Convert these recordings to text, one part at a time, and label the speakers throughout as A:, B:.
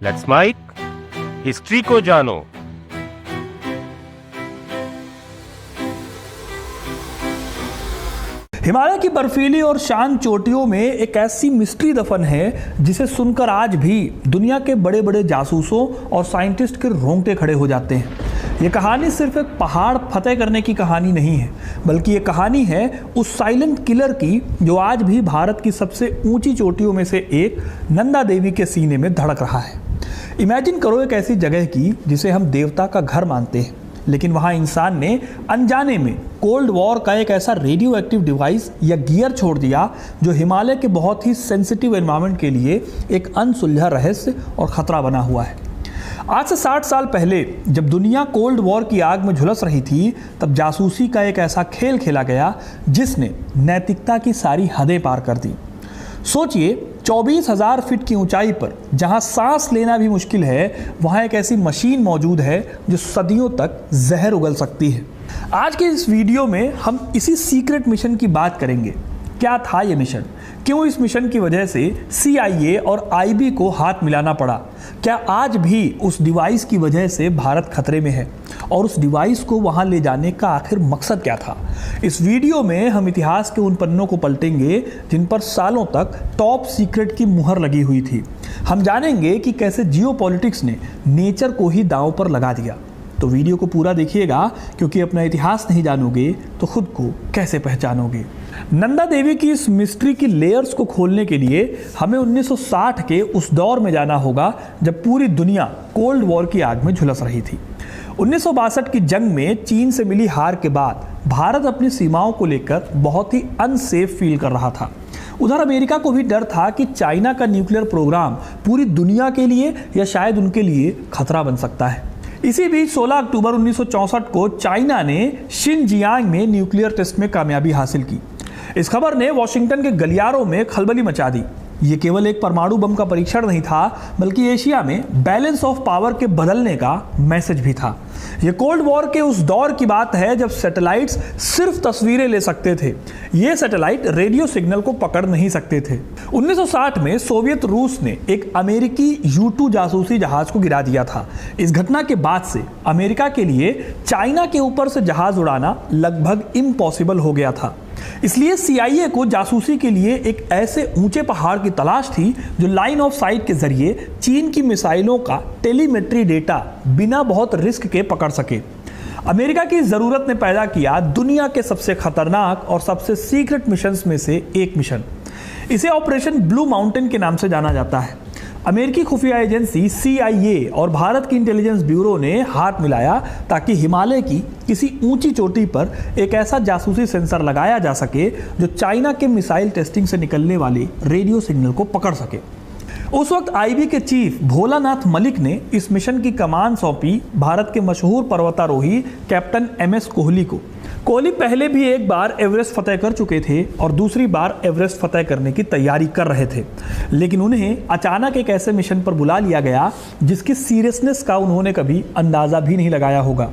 A: Let's mic history को जानो।
B: हिमालय की बर्फीली और शांत चोटियों में एक ऐसी मिस्ट्री दफन है जिसे सुनकर आज भी दुनिया के बड़े बड़े जासूसों और साइंटिस्ट के रोंगटे खड़े हो जाते हैं। ये कहानी सिर्फ एक पहाड़ फतेह करने की कहानी नहीं है, बल्कि ये कहानी है उस साइलेंट किलर की जो आज भी भारत की सबसे ऊंची चोटियों में से एक नंदा देवी के सीने में धड़क रहा है। इमेजिन करो एक ऐसी जगह की जिसे हम देवता का घर मानते हैं, लेकिन वहाँ इंसान ने अनजाने में कोल्ड वॉर का एक ऐसा रेडियो एक्टिव डिवाइस या गियर छोड़ दिया जो हिमालय के बहुत ही सेंसिटिव एनवायरनमेंट के लिए एक अनसुलझा रहस्य और खतरा बना हुआ है। आज से 60 साल पहले जब दुनिया कोल्ड वॉर की आग में झुलस रही थी, तब जासूसी का एक ऐसा खेल खेला गया जिसने नैतिकता की सारी हदें पार कर दी। सोचिए, 24,000 फीट की ऊंचाई पर जहां सांस लेना भी मुश्किल है, वहां एक ऐसी मशीन मौजूद है जो सदियों तक जहर उगल सकती है। आज के इस वीडियो में हम इसी सीक्रेट मिशन की बात करेंगे। क्या था ये मिशन, क्यों इस मिशन की वजह से CIA और IB को हाथ मिलाना पड़ा, क्या आज भी उस डिवाइस की वजह से भारत खतरे में है, और उस डिवाइस को वहां ले जाने का आखिर मकसद क्या था। इस वीडियो में हम इतिहास के उन पन्नों को पलटेंगे जिन पर सालों तक टॉप सीक्रेट की मुहर लगी हुई थी। हम जानेंगे कि कैसे जियोपॉलिटिक्स ने नेचर को ही दांव पर लगा दिया। तो वीडियो को पूरा देखिएगा, क्योंकि अपना इतिहास नहीं जानोगे तो खुद को कैसे पहचानोगे। नंदा देवी की इस मिस्ट्री की लेयर्स को खोलने के लिए हमें 1960 के उस दौर में जाना होगा जब पूरी दुनिया कोल्ड वॉर की आग में झुलस रही थी। 1962 की जंग में चीन से मिली हार के बाद भारत अपनी सीमाओं को लेकर बहुत ही अनसेफ फील कर रहा था। उधर अमेरिका को भी डर था कि चाइना का न्यूक्लियर प्रोग्राम पूरी दुनिया के लिए या शायद उनके लिए खतरा बन सकता है। इसी बीच 16 अक्टूबर 1964 को चाइना ने शिनजियांग में न्यूक्लियर टेस्ट में कामयाबी हासिल की। इस खबर ने वॉशिंगटन के गलियारों में खलबली मचा दी। ये केवल एक परमाणु बम का परीक्षण नहीं था, बल्कि एशिया में बैलेंस ऑफ पावर के बदलने का मैसेज भी था। ये कोल्ड वॉर के उस दौर की बात है जब सैटेलाइट्स सिर्फ तस्वीरें ले सकते थे। ये सैटेलाइट रेडियो सिग्नल को पकड़ नहीं सकते थे। 1960 में सोवियत रूस ने एक अमेरिकी U-2 जासूसी जहाज को गिरा दिया था। इस घटना के बाद से अमेरिका के लिए चाइना के ऊपर से जहाज उड़ाना लगभग इम्पॉसिबल हो गया था। इसलिए CIA को जासूसी के लिए एक ऐसे ऊंचे पहाड़ की तलाश थी जो लाइन ऑफ साइट के जरिए चीन की मिसाइलों का टेलीमेट्री डेटा बिना बहुत रिस्क के पकड़ सके। अमेरिका की जरूरत ने पैदा किया दुनिया के सबसे खतरनाक और सबसे सीक्रेट मिशंस में से एक मिशन। इसे ऑपरेशन ब्लू माउंटेन के नाम से जाना जाता है। अमेरिकी खुफिया एजेंसी CIA और भारत की इंटेलिजेंस ब्यूरो ने हाथ मिलाया ताकि हिमालय की किसी ऊंची चोटी पर एक ऐसा जासूसी सेंसर लगाया जा सके जो चाइना के मिसाइल टेस्टिंग से निकलने वाले रेडियो सिग्नल को पकड़ सके। उस वक्त IB के चीफ भोलानाथ मलिक ने इस मिशन की कमान सौंपी भारत के मशहूर पर्वतारोही कैप्टन MS कोहली को। कोहली पहले भी एक बार एवरेस्ट फतेह कर चुके थे और दूसरी बार एवरेस्ट फतेह करने की तैयारी कर रहे थे, लेकिन उन्हें अचानक एक ऐसे मिशन पर बुला लिया गया जिसकी सीरियसनेस का उन्होंने कभी अंदाज़ा भी नहीं लगाया होगा।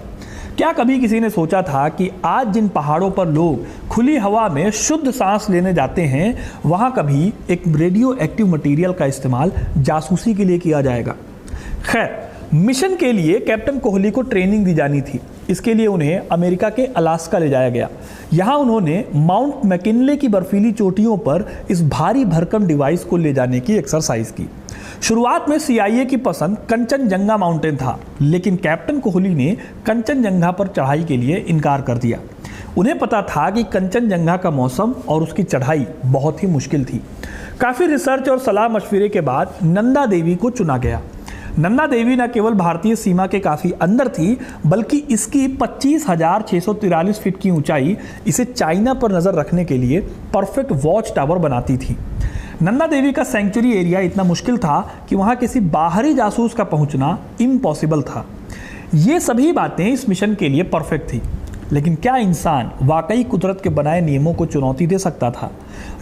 B: क्या कभी किसी ने सोचा था कि आज जिन पहाड़ों पर लोग खुली हवा में शुद्ध सांस लेने जाते हैं, वहाँ कभी एक रेडियो एक्टिव मटीरियल का इस्तेमाल जासूसी के लिए किया जाएगा। खैर, मिशन के लिए कैप्टन कोहली को ट्रेनिंग दी जानी थी। इसके लिए उन्हें अमेरिका के अलास्का ले जाया गया। यहाँ उन्होंने माउंट मैकिनले की बर्फीली चोटियों पर इस भारी भरकम डिवाइस को ले जाने की एक्सरसाइज की। शुरुआत में CIA की पसंद कंचनजंगा माउंटेन था, लेकिन कैप्टन कोहली ने कंचनजंगा पर चढ़ाई के लिए इनकार कर दिया। उन्हें पता था कि कंचनजंगा का मौसम और उसकी चढ़ाई बहुत ही मुश्किल थी। काफ़ी रिसर्च और सलाह मशवरे के बाद नंदा देवी को चुना गया। नंदा देवी न केवल भारतीय सीमा के काफ़ी अंदर थी, बल्कि इसकी 25,643 फीट की ऊंचाई इसे चाइना पर नज़र रखने के लिए परफेक्ट वॉच टावर बनाती थी। नंदा देवी का सेंचुरी एरिया इतना मुश्किल था कि वहाँ किसी बाहरी जासूस का पहुँचना इम्पॉसिबल था। ये सभी बातें इस मिशन के लिए परफेक्ट थी, लेकिन क्या इंसान वाकई कुदरत के बनाए नियमों को चुनौती दे सकता था?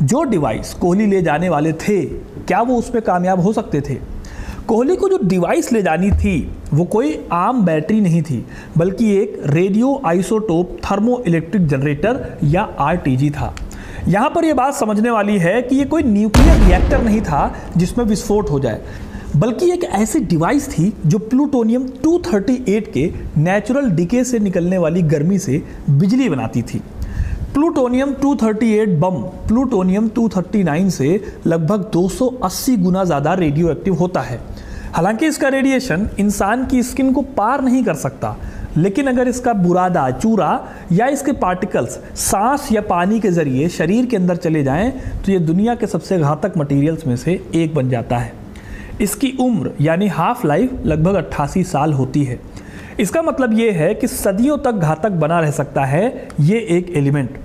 B: जो डिवाइस कोहली ले जाने वाले थे, क्या वो उसमें कामयाब हो सकते थे? कोहली को जो डिवाइस ले जानी थी वो कोई आम बैटरी नहीं थी, बल्कि एक radio isotope thermo electric generator या RTG था। यहाँ पर यह बात समझने वाली है कि ये कोई न्यूक्लियर रिएक्टर नहीं था जिसमें विस्फोट हो जाए, बल्कि एक ऐसी डिवाइस थी जो प्लूटोनियम 238 के नेचुरल डिके से निकलने वाली गर्मी से बिजली बनाती थी। प्लूटोनियम 238 बम प्लूटोनियम 239 से लगभग 280 गुना ज़्यादा रेडियो एक्टिव होता है। हालांकि इसका रेडिएशन इंसान की स्किन को पार नहीं कर सकता, लेकिन अगर इसका बुरादा, चूरा या इसके पार्टिकल्स सांस या पानी के जरिए शरीर के अंदर चले जाएं तो ये दुनिया के सबसे घातक मटेरियल्स में से एक बन जाता है। इसकी उम्र यानी हाफ लाइफ लगभग 88 साल होती है। इसका मतलब ये है कि सदियों तक घातक बना रह सकता है ये एक एलिमेंट।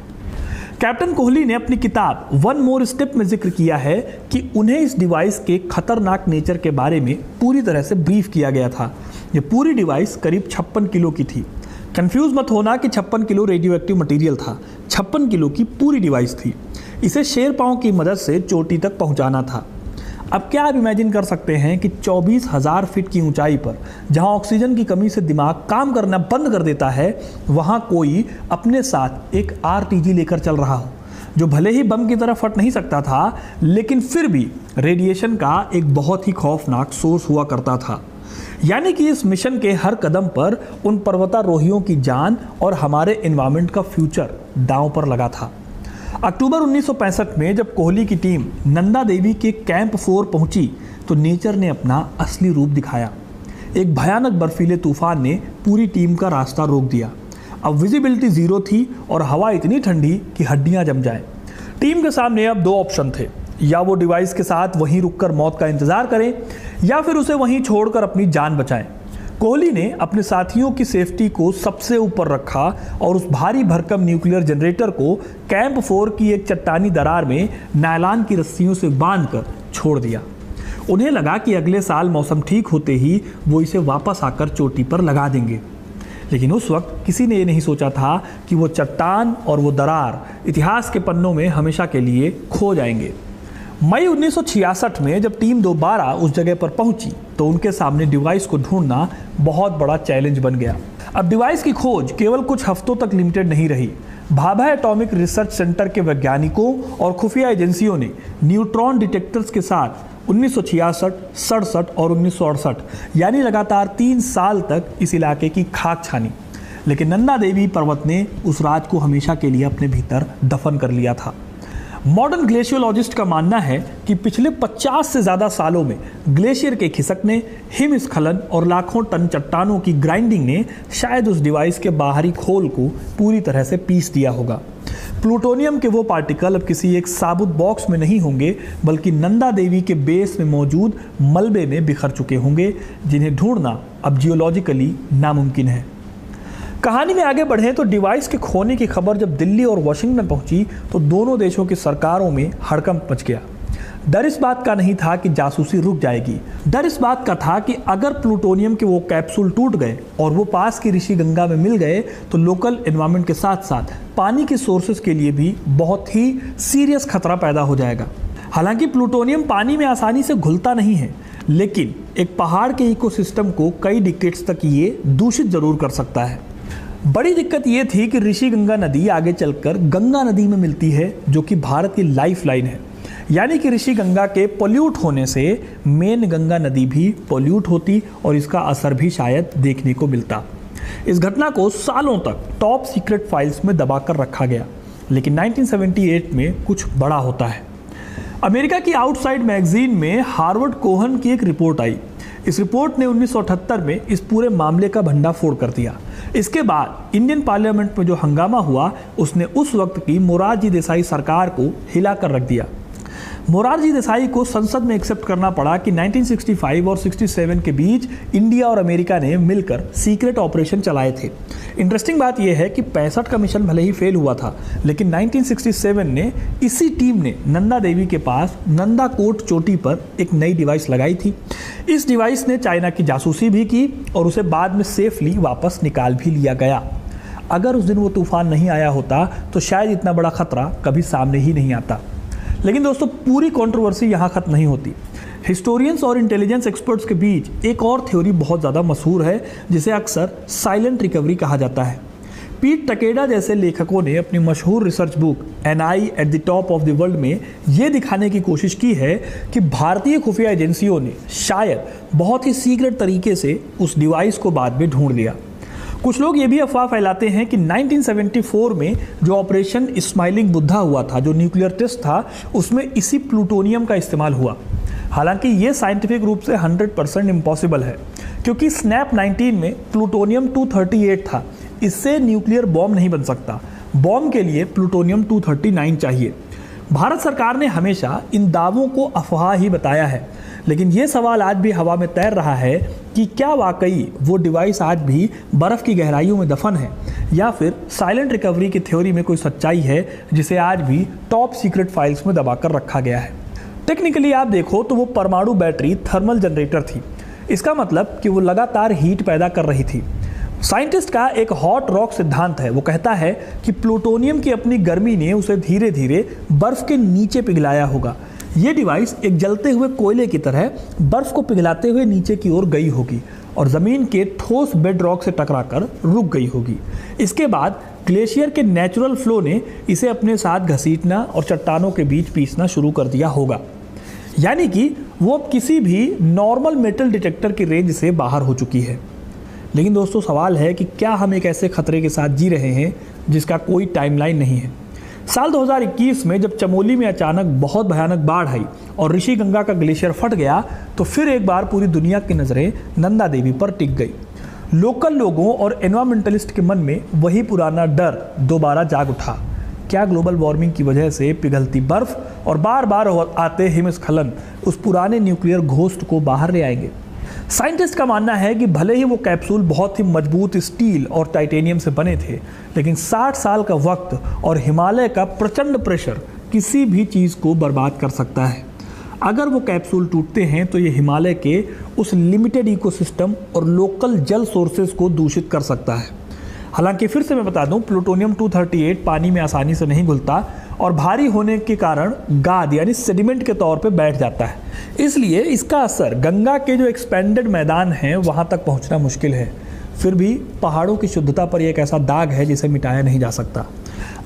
B: कैप्टन कोहली ने अपनी किताब वन मोर स्टेप में जिक्र किया है कि उन्हें इस डिवाइस के खतरनाक नेचर के बारे में पूरी तरह से ब्रीफ किया गया था। ये पूरी डिवाइस करीब 56 किलो की थी। कंफ्यूज मत होना कि 56 किलो रेडियो एक्टिव मटीरियल था, 56 किलो की पूरी डिवाइस थी। इसे शेर पांव की मदद से चोटी तक पहुंचाना था। अब क्या आप इमेजिन कर सकते हैं कि 24,000 फीट की ऊंचाई पर, जहां ऑक्सीजन की कमी से दिमाग काम करना बंद कर देता है, वहां कोई अपने साथ एक आरटीजी लेकर चल रहा हो, जो भले ही बम की तरह फट नहीं सकता था, लेकिन फिर भी रेडिएशन का एक बहुत ही खौफनाक सोर्स हुआ करता था। यानी कि इस मिशन के हर कदम पर उन पर्वतारोहियों की जान और हमारे एनवायरनमेंट का फ्यूचर दांव पर लगा था। अक्टूबर 1965 में जब कोहली की टीम नंदा देवी के कैंप 4 पहुंची तो नेचर ने अपना असली रूप दिखाया। एक भयानक बर्फीले तूफान ने पूरी टीम का रास्ता रोक दिया। अब विजिबिलिटी जीरो थी और हवा इतनी ठंडी कि हड्डियां जम जाएं। टीम के सामने अब 2 ऑप्शन थे, या वो डिवाइस के साथ वहीं रुककर मौत का इंतजार करें या फिर उसे वहीं छोड़कर अपनी जान बचाएं। कोहली ने अपने साथियों की सेफ्टी को सबसे ऊपर रखा और उस भारी भरकम न्यूक्लियर जनरेटर को कैंप 4 की एक चट्टानी दरार में नायलॉन की रस्सियों से बांधकर छोड़ दिया। उन्हें लगा कि अगले साल मौसम ठीक होते ही वो इसे वापस आकर चोटी पर लगा देंगे, लेकिन उस वक्त किसी ने ये नहीं सोचा था कि वो चट्टान और वो दरार इतिहास के पन्नों में हमेशा के लिए खो जाएंगे। मई 1966 में जब टीम दोबारा उस जगह पर पहुंची तो उनके सामने डिवाइस को ढूंढना बहुत बड़ा चैलेंज बन गया। अब डिवाइस की खोज केवल कुछ हफ्तों तक लिमिटेड नहीं रही। भाभा एटॉमिक रिसर्च सेंटर के वैज्ञानिकों और खुफिया एजेंसियों ने न्यूट्रॉन डिटेक्टर्स के साथ 1966, 67 और 1968 यानी लगातार 3 साल तक इस इलाके की खाक छानी, लेकिन नंदा देवी पर्वत ने उस राज को हमेशा के लिए अपने भीतर दफन कर लिया था। मॉडर्न ग्लेशियोलॉजिस्ट का मानना है कि पिछले 50 से ज़्यादा सालों में ग्लेशियर के खिसकने, हिमस्खलन और लाखों टन चट्टानों की ग्राइंडिंग ने शायद उस डिवाइस के बाहरी खोल को पूरी तरह से पीस दिया होगा। प्लूटोनियम के वो पार्टिकल अब किसी एक साबुत बॉक्स में नहीं होंगे, बल्कि नंदा देवी के बेस में मौजूद मलबे में बिखर चुके होंगे, जिन्हें ढूंढना अब जियोलॉजिकली नामुमकिन है। कहानी में आगे बढ़ें तो डिवाइस के खोने की खबर जब दिल्ली और वाशिंगटन पहुंची तो दोनों देशों की सरकारों में हड़कंप मच गया। डर इस बात का नहीं था कि जासूसी रुक जाएगी, डर इस बात का था कि अगर प्लूटोनियम के वो कैप्सूल टूट गए और वो पास की ऋषि गंगा में मिल गए तो लोकल एनवायरनमेंट के साथ साथ पानी के सोर्सेज के लिए भी बहुत ही सीरियस खतरा पैदा हो जाएगा। हालांकि प्लूटोनियम पानी में आसानी से घुलता नहीं है, लेकिन एक पहाड़ के इकोसिस्टम को कई डिकेड्स तक ये दूषित जरूर कर सकता है। बड़ी दिक्कत ये थी कि ऋषि गंगा नदी आगे चलकर गंगा नदी में मिलती है, जो कि भारत की लाइफलाइन है। यानी कि ऋषि गंगा के पोल्यूट होने से मेन गंगा नदी भी पोल्यूट होती और इसका असर भी शायद देखने को मिलता। इस घटना को सालों तक टॉप सीक्रेट फाइल्स में दबाकर रखा गया, लेकिन 1978 में कुछ बड़ा होता है। अमेरिका की आउटसाइड मैगजीन में हार्वर्ड कोहन की एक रिपोर्ट आई। इस रिपोर्ट ने 1978 में इस पूरे मामले का भंडाफोड़ कर दिया। इसके बाद इंडियन पार्लियामेंट में जो हंगामा हुआ उसने उस वक्त की मोरारजी देसाई सरकार को हिलाकर रख दिया। मोरारजी देसाई को संसद में एक्सेप्ट करना पड़ा कि 1965 और 67 के बीच इंडिया और अमेरिका ने मिलकर सीक्रेट ऑपरेशन चलाए थे। इंटरेस्टिंग बात यह है कि 65 का मिशन भले ही फेल हुआ था, लेकिन 1967 ने इसी टीम ने नंदा देवी के पास नंदा कोट चोटी पर एक नई डिवाइस लगाई थी। इस डिवाइस ने चाइना की जासूसी भी की और उसे बाद में सेफली वापस निकाल भी लिया गया। अगर उस दिन वो तूफान नहीं आया होता तो शायद इतना बड़ा खतरा कभी सामने ही नहीं आता। लेकिन दोस्तों, पूरी कंट्रोवर्सी यहाँ खत्म नहीं होती। हिस्टोरियंस और इंटेलिजेंस एक्सपर्ट्स के बीच एक और थ्योरी बहुत ज़्यादा मशहूर है, जिसे अक्सर साइलेंट रिकवरी कहा जाता है। पीट टकेडा जैसे लेखकों ने अपनी मशहूर research book an eye at the top of the world में ये दिखाने की कोशिश की है कि भारतीय खुफिया एजेंसियों ने शायद बहुत ही सीक्रेट तरीके से उस डिवाइस को बाद में ढूंढ लिया। कुछ लोग ये भी अफवाह फैलाते हैं कि 1974 में जो ऑपरेशन स्माइलिंग बुद्धा हुआ था, जो न्यूक्लियर टेस्ट था, उसमें इसी प्लूटोनियम का इस्तेमाल हुआ। हालांकि ये साइंटिफिक रूप से 100% इम्पॉसिबल है, क्योंकि स्नैप 19 में प्लूटोनियम 238 था। इससे न्यूक्लियर बॉम्ब नहीं बन सकता। बॉम्ब के लिए प्लूटोनियम 239 चाहिए। भारत सरकार ने हमेशा इन दावों को अफवाह ही बताया है, लेकिन ये सवाल आज भी हवा में तैर रहा है कि क्या वाकई वो डिवाइस आज भी बर्फ़ की गहराइयों में दफन है, या फिर साइलेंट रिकवरी की थ्योरी में कोई सच्चाई है जिसे आज भी टॉप सीक्रेट फाइल्स में दबाकर रखा गया है। टेक्निकली आप देखो तो वो परमाणु बैटरी थर्मल जनरेटर थी। इसका मतलब कि वो लगातार हीट पैदा कर रही थी। साइंटिस्ट का एक हॉट रॉक सिद्धांत है। वो कहता है कि प्लूटोनियम की अपनी गर्मी ने उसे धीरे धीरे बर्फ के नीचे पिघलाया होगा। ये डिवाइस एक जलते हुए कोयले की तरह बर्फ को पिघलाते हुए नीचे की ओर गई होगी और ज़मीन के ठोस बेड रॉक से टकराकर रुक गई होगी। इसके बाद ग्लेशियर के नेचुरल फ्लो ने इसे अपने साथ घसीटना और चट्टानों के बीच पीसना शुरू कर दिया होगा। यानी कि वो अब किसी भी नॉर्मल मेटल डिटेक्टर की रेंज से बाहर हो चुकी है। लेकिन दोस्तों, सवाल है कि क्या हम एक ऐसे खतरे के साथ जी रहे हैं जिसका कोई टाइमलाइन नहीं है। साल 2021 में जब चमोली में अचानक बहुत भयानक बाढ़ आई और ऋषि गंगा का ग्लेशियर फट गया, तो फिर एक बार पूरी दुनिया की नज़रें नंदा देवी पर टिक गई। लोकल लोगों और एनवायरमेंटलिस्ट के मन में वही पुराना डर दोबारा जाग उठा। क्या ग्लोबल वार्मिंग की वजह से पिघलती बर्फ और बार बार आते हिमस्खलन उस पुराने न्यूक्लियर घोस्ट को बाहर ले आएंगे? साइंटिस्ट का मानना है कि भले ही वो कैप्सूल बहुत ही मजबूत स्टील और टाइटेनियम से बने थे, लेकिन 60 साल का वक्त और हिमालय का प्रचंड प्रेशर किसी भी चीज़ को बर्बाद कर सकता है। अगर वो कैप्सूल टूटते हैं तो ये हिमालय के उस लिमिटेड इकोसिस्टम और लोकल जल सोर्सेज को दूषित कर सकता है। हालांकि फिर से मैं बता दूं, प्लूटोनियम 238 पानी में आसानी से नहीं घुलता और भारी होने के कारण गाद यानी सेडिमेंट के तौर पे बैठ जाता है। इसलिए इसका असर गंगा के जो एक्सपेंडेड मैदान हैं वहाँ तक पहुँचना मुश्किल है। फिर भी पहाड़ों की शुद्धता पर एक ऐसा दाग है जिसे मिटाया नहीं जा सकता।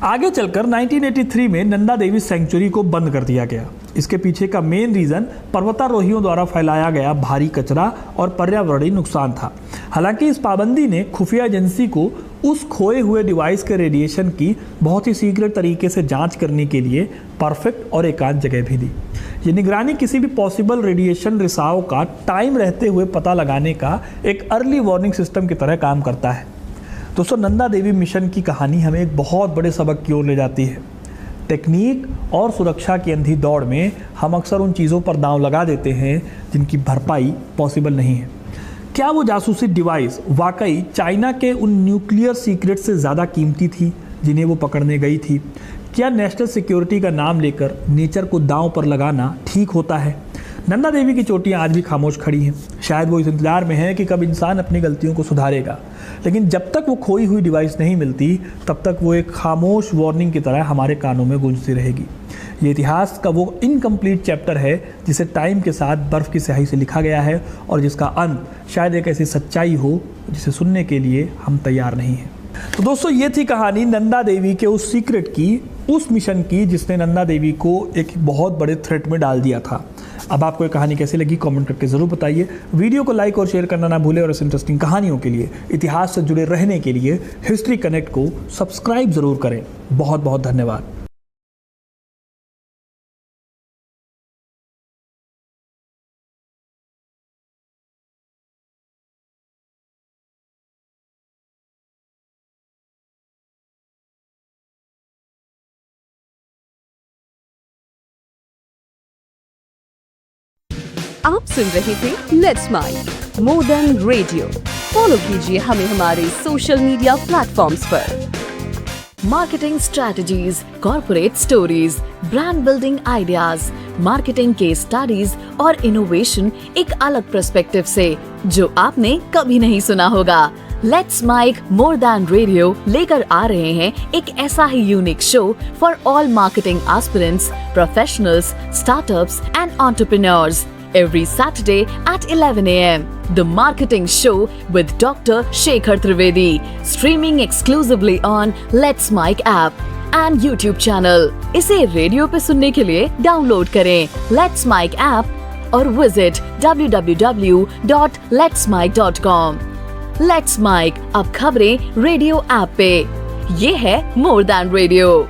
B: आगे चलकर 1983 में नंदा देवी सेंचुरी को बंद कर दिया गया। इसके पीछे का मेन रीज़न पर्वतारोहियों द्वारा फैलाया गया भारी कचरा और पर्यावरणीय नुकसान था। हालांकि इस पाबंदी ने खुफिया एजेंसी को उस खोए हुए डिवाइस के रेडिएशन की बहुत ही सीक्रेट तरीके से जांच करने के लिए परफेक्ट और एकांत जगह भी दी। ये निगरानी किसी भी पॉसिबल रेडिएशन रिसाव का टाइम रहते हुए पता लगाने का एक अर्ली वार्निंग सिस्टम की तरह काम करता है। दोस्तों, नंदा देवी मिशन की कहानी हमें एक बहुत बड़े सबक की ओर ले जाती है। टेक्निक और सुरक्षा की अंधी दौड़ में हम अक्सर उन चीज़ों पर दांव लगा देते हैं जिनकी भरपाई पॉसिबल नहीं है। क्या वो जासूसी डिवाइस वाकई चाइना के उन न्यूक्लियर सीक्रेट से ज़्यादा कीमती थी जिन्हें वो पकड़ने गई थी? क्या नेशनल सिक्योरिटी का नाम लेकर नेचर को दांव पर लगाना ठीक होता है? नंदा देवी की चोटियाँ आज भी खामोश खड़ी हैं। शायद वो इस इंतजार में है कि कब इंसान अपनी गलतियों को सुधारेगा, लेकिन जब तक वो खोई हुई डिवाइस नहीं मिलती तब तक वो एक खामोश वार्निंग की तरह हमारे कानों में गूंजती रहेगी। ये इतिहास का वो इनकम्प्लीट चैप्टर है जिसे टाइम के साथ बर्फ़ की स्याही से लिखा गया है और जिसका अंत शायद एक ऐसी सच्चाई हो जिसे सुनने के लिए हम तैयार नहीं हैं। तो दोस्तों, ये थी कहानी नंदा देवी के उस सीक्रेट की, उस मिशन की जिसने नंदा देवी को एक बहुत बड़े थ्रेट में डाल दिया था। अब आपको ये कहानी कैसी लगी कमेंट करके ज़रूर बताइए। वीडियो को लाइक और शेयर करना ना भूलें और इस इंटरेस्टिंग कहानियों के लिए, इतिहास से जुड़े रहने के लिए हिस्ट्री कनेक्ट को सब्सक्राइब ज़रूर करें। बहुत बहुत धन्यवाद।
C: आप सुन रहे थे let's mic more than radio. Follow कीजिए हमें हमारे सोशल मीडिया प्लेटफॉर्म्स पर। Marketing strategies, corporate stories, brand building ideas, marketing case studies और इनोवेशन एक अलग पर्सपेक्टिव से जो आपने कभी नहीं सुना होगा। Let's mic more than radio लेकर आ रहे हैं एक ऐसा ही unique show for all marketing aspirants, professionals, startups and entrepreneurs. every Saturday at 11 a.m. The Marketing Show with Dr. Shekhar Trivedi, streaming exclusively on Let's Mic app and YouTube channel. इसे radio पे सुनने के लिए download करें Let's Mic app और visit www.letsmic.com। Let's Mic अब खबरें radio app पे। ये है मोर दैन रेडियो।